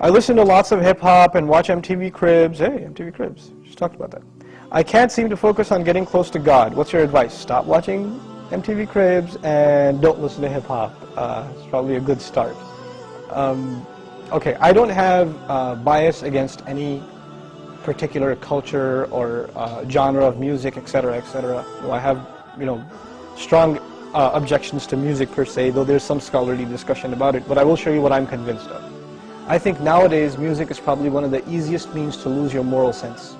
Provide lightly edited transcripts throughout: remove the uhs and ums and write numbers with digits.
I listen to lots of hip-hop and watch MTV Cribs. Hey, MTV Cribs, just talked about that. I can't seem to focus on getting close to God. What's your advice? Stop watching MTV Cribs and don't listen to hip-hop. It's probably a good start. Okay, I don't have bias against any particular culture or genre of music, etc., etc. I have, strong objections to music per se, though there's some scholarly discussion about it, but I will show you what I'm convinced of. I think nowadays music is probably one of the easiest means to lose your moral sense.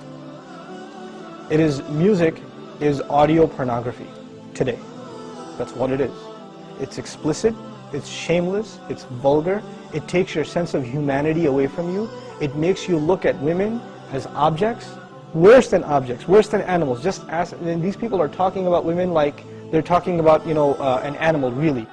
Music is audio pornography today. That's what it is. It's explicit, it's shameless, it's vulgar, it takes your sense of humanity away from you, it makes you look at women as objects, worse than animals. Just ask, and these people are talking about women like they're talking about, an animal, really.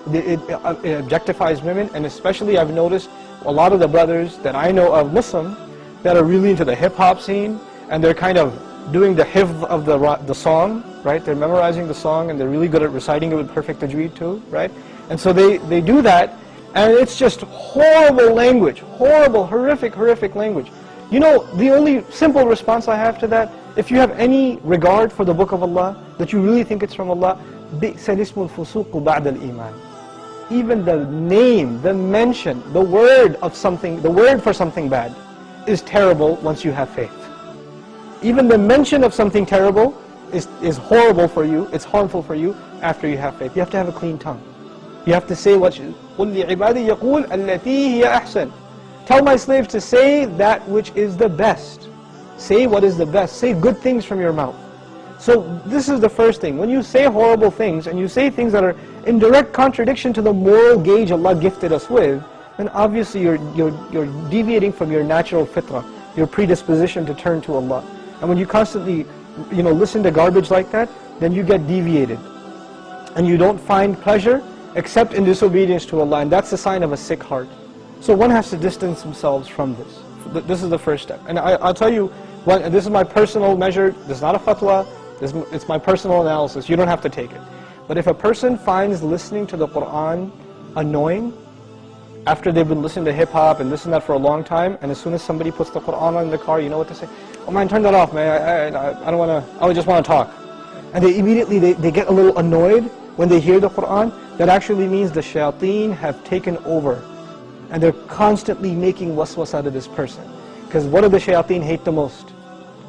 It objectifies women, and especially I've noticed a lot of the brothers that I know of Muslim that are really into the hip-hop scene, and they're kind of doing the hifz of the song, right? They're memorizing the song, and they're really good at reciting it with perfect tajweed too, right? And so they do that, and it's just horrible language, horrible, horrific language. The only simple response I have to that, if you have any regard for the Book of Allah, that you really think it's from Allah, بِئْسَ الِاسْمُ الْفُسُوقُ بَعْدَ الْإِيمَانِ. Even the name, the mention, the word for something bad is terrible once you have faith. Even the mention of something terrible is horrible for you, it's harmful for you after you have faith. You have to have a clean tongue. You have to say what قُلْ لِعِبَادِي يَقُولْ الَّتِي هِيَ أَحْسَنُ. Tell my slaves to say that which is the best. Say what is the best. Say good things from your mouth. So this is the first thing. When you say horrible things and you say things that are in direct contradiction to the moral gauge Allah gifted us with, then obviously you're deviating from your natural fitrah, your predisposition to turn to Allah. And when you constantly listen to garbage like that, then you get deviated. And you don't find pleasure except in disobedience to Allah, and that's a sign of a sick heart. So one has to distance themselves from this. This is the first step. And I'll tell you, this is my personal measure, this is not a fatwa, it's my personal analysis, you don't have to take it. But if a person finds listening to the Qur'an annoying, after they've been listening to hip-hop and this and that for a long time, and as soon as somebody puts the Qur'an on in the car, you know what to say? Oh man, turn that off, man, I don't want to, I just want to talk. And they immediately, they get a little annoyed when they hear the Qur'an. That actually means the shayateen have taken over. And they're constantly making waswas out of this person. Because what do the shayateen hate the most?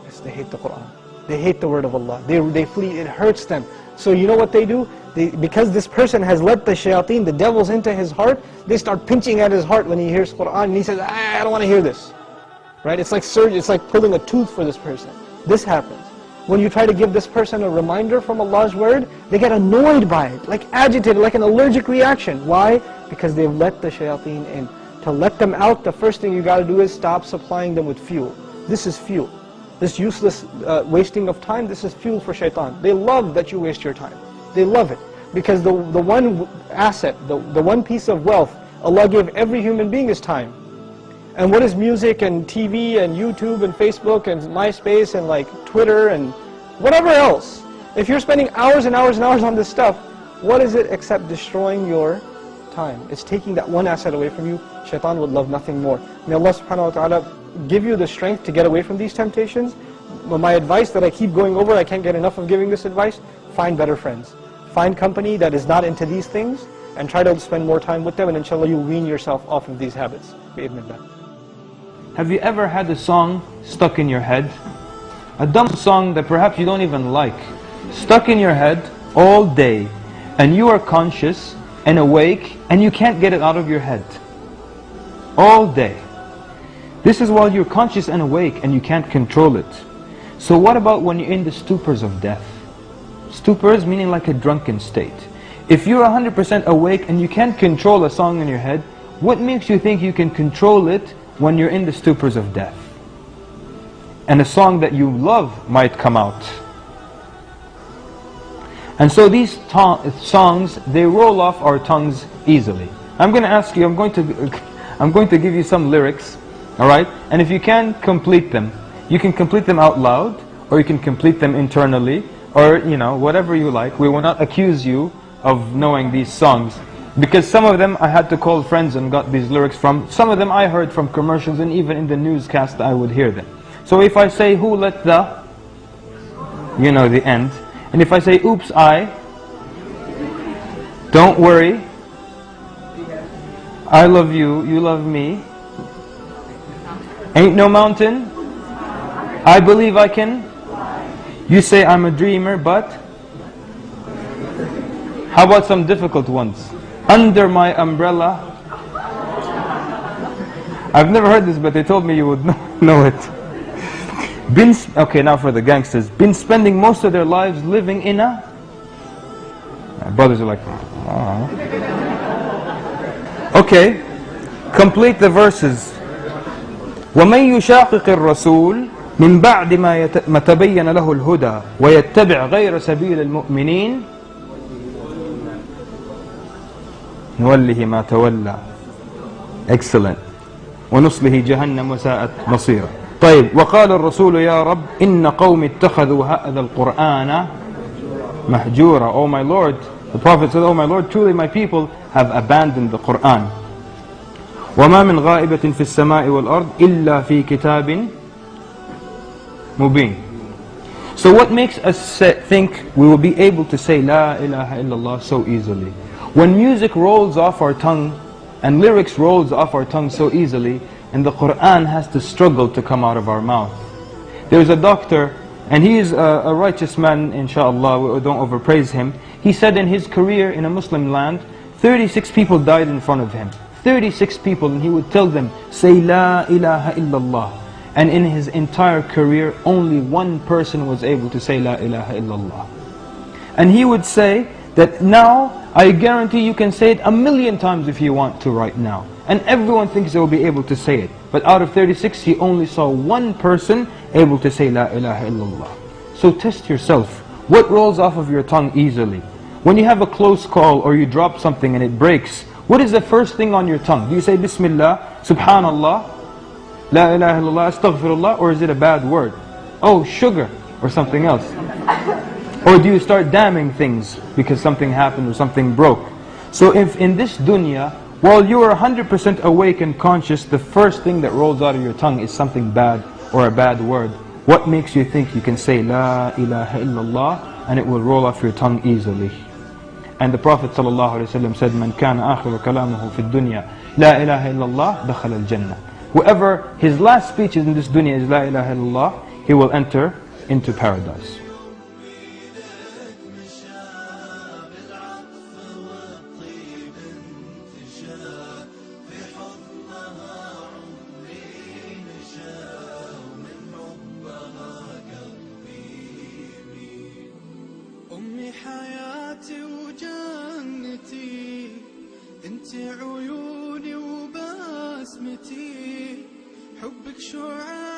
Yes, they hate the Qur'an. They hate the word of Allah. They flee, it hurts them. So you know what they do? Because this person has let the shayateen, the devils, into his heart, they start pinching at his heart when he hears Qur'an, and he says, I don't want to hear this. Right? It's like surgery, it's like pulling a tooth for this person. This happens. When you try to give this person a reminder from Allah's word, they get annoyed by it, like agitated, like an allergic reaction. Why? Because they've let the shayateen in. To let them out, the first thing you got to do is stop supplying them with fuel. This is fuel. This useless wasting of time, this is fuel for shaitan. They love that you waste your time. They love it. Because the one asset, the one piece of wealth Allah gave every human being is time. And what is music and TV and YouTube and Facebook and MySpace and like Twitter and whatever else? If you're spending hours and hours and hours on this stuff, what is it except destroying your time? It's taking that one asset away from you. Shaitan would love nothing more. May Allah subhanahu wa ta'ala give you the strength to get away from these temptations. My advice that I keep going over, I can't get enough of giving this advice, find better friends. Find company that is not into these things and try to spend more time with them, and inshallah you'll wean yourself off of these habits. Bi-idhnillah. Have you ever had a song stuck in your head? A dumb song that perhaps you don't even like, stuck in your head all day, and you are conscious and awake and you can't get it out of your head all day. This is while you're conscious and awake and you can't control it. So what about when you're in the stupors of death? Stupors meaning like a drunken state. If you're 100% awake and you can't control a song in your head, what makes you think you can control it when you're in the stupors of death? And a song that you love might come out. And so these songs, they roll off our tongues easily. I'm going to ask you, I'm going to give you some lyrics, alright? And if you can complete them, you can complete them out loud, or you can complete them internally, or whatever you like. We will not accuse you of knowing these songs. Because some of them I had to call friends and got these lyrics from. Some of them I heard from commercials, and even in the newscast I would hear them. So if I say, who let the, you know the end. And if I say, oops, don't worry, I love you, you love me, ain't no mountain, I believe I can, you say I'm a dreamer, but how about some difficult ones? Under my umbrella. I've never heard this, but they told me you would know it. Okay, now for the gangsters. Been spending most of their lives living in a... brothers are like, oh. Okay, complete the verses. وَمَنْ يُشَاقِقِ الرَّسُولِ مِنْ بَعْدِ مَا تَبَيَّنَ لَهُ الْهُدَى وَيَتَّبِعْ غَيْرَ سَبِيلِ الْمُؤْمِنِينَ نوله ما تولى. Excellent. ونصله جهنم وساءت مصيرا. طيب وقال الرسول يا رب إن قوم اتخذوا هذا القرآن مهجورا. Oh my Lord, the Prophet said, oh my Lord, truly my people have abandoned the Quran. وما من غائبة في السماء والأرض إلا في كتاب مبين. So what makes us think we will be able to say La ilaha illallah so easily? When music rolls off our tongue and lyrics rolls off our tongue so easily, and the Quran has to struggle to come out of our mouth. There's a doctor, and he is a righteous man, InshaAllah, we don't overpraise him. He said in his career in a Muslim land, 36 people died in front of him. 36 people, and he would tell them, say La ilaha illallah. And in his entire career, only one person was able to say La ilaha illallah. And he would say that now, I guarantee you can say it 1,000,000 times if you want to right now. And everyone thinks they will be able to say it. But out of 36, he only saw one person able to say La ilaha illallah. So test yourself. What rolls off of your tongue easily? When you have a close call or you drop something and it breaks, what is the first thing on your tongue? Do you say Bismillah, Subhanallah, La ilaha illallah, Astaghfirullah, or is it a bad word? Oh, sugar, or something else. Or do you start damning things because something happened or something broke? So if in this dunya, while you are 100% awake and conscious, the first thing that rolls out of your tongue is something bad or a bad word, what makes you think you can say La ilaha illallah and it will roll off your tongue easily? And the Prophet ﷺ said, Man kana akhiru kalamuhu fi dunya La ilaha illallah dakhala al-jannah. Whoever his last speech in this dunya is La ilaha illallah, he will enter into paradise. حياتي وجنتي انت عيوني وبسمتي حبك شعاع